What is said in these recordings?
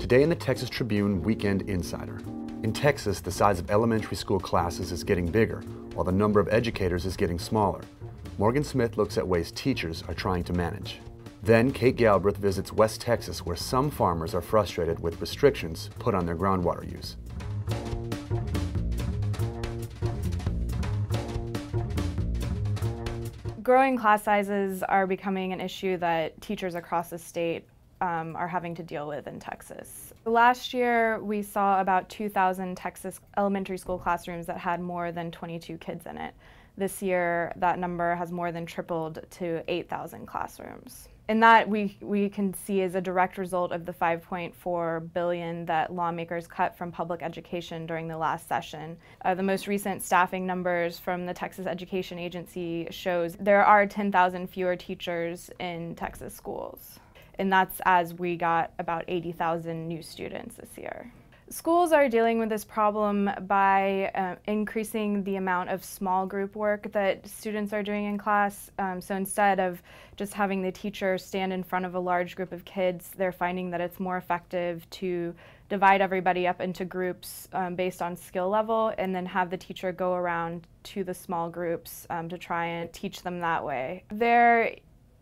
Today in the Texas Tribune Weekend Insider. In Texas, the size of elementary school classes is getting bigger, while the number of educators is getting smaller. Morgan Smith looks at ways teachers are trying to manage. Then, Kate Galbraith visits West Texas, where some farmers are frustrated with restrictions put on their groundwater use. Growing class sizes are becoming an issue that teachers across the state are having to deal with in Texas. Last year, we saw about 2,000 Texas elementary school classrooms that had more than 22 kids in it. This year, that number has more than tripled to 8,000 classrooms. And that we can see is a direct result of the $5.4 billion that lawmakers cut from public education during the last session. The most recent staffing numbers from the Texas Education Agency shows there are 10,000 fewer teachers in Texas schools. And that's as we got about 80,000 new students this year. Schools are dealing with this problem by increasing the amount of small group work that students are doing in class. So instead of just having the teacher stand in front of a large group of kids, they're finding that it's more effective to divide everybody up into groups based on skill level and then have the teacher go around to the small groups to try and teach them that way. There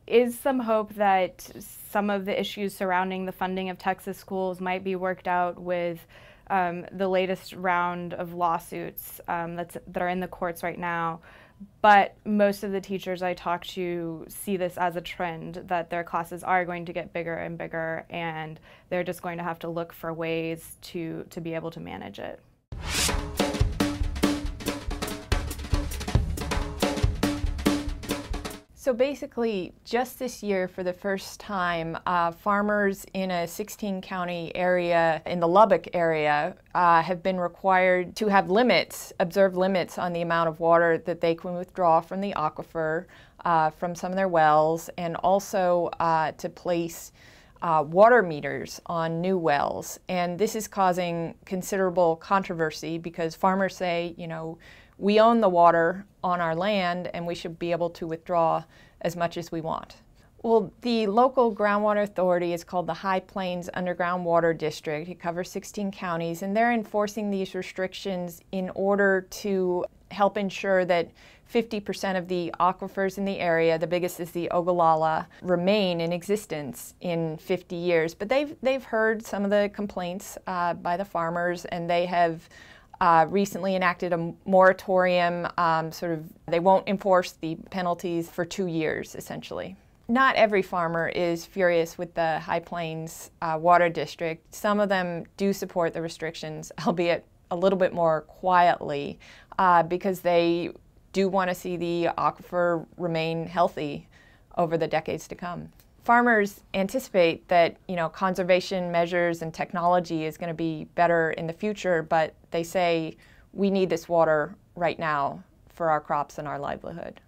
is some hope that some of the issues surrounding the funding of Texas schools might be worked out with the latest round of lawsuits that are in the courts right now. But most of the teachers I talk to see this as a trend, that their classes are going to get bigger and bigger, and they're just going to have to look for ways to be able to manage it. So basically, just this year, for the first time, farmers in a 16-county area, in the Lubbock area, have been required to have limits, observe limits on the amount of water that they can withdraw from the aquifer, from some of their wells, and also to place water meters on new wells. And this is causing considerable controversy because farmers say, you know, we own the water on our land and we should be able to withdraw as much as we want. Well, the local groundwater authority is called the High Plains Underground Water District. It covers 16 counties, and they're enforcing these restrictions in order to help ensure that 50% of the aquifers in the area, the biggest is the Ogallala, remain in existence in 50 years. But they've heard some of the complaints by the farmers, and they have recently enacted a moratorium, they won't enforce the penalties for 2 years, essentially. Not every farmer is furious with the High Plains Water District. Some of them do support the restrictions, albeit a little bit more quietly, because they do want to see the aquifer remain healthy over the decades to come. Farmers anticipate that, you know, conservation measures and technology is going to be better in the future, but they say we need this water right now for our crops and our livelihood.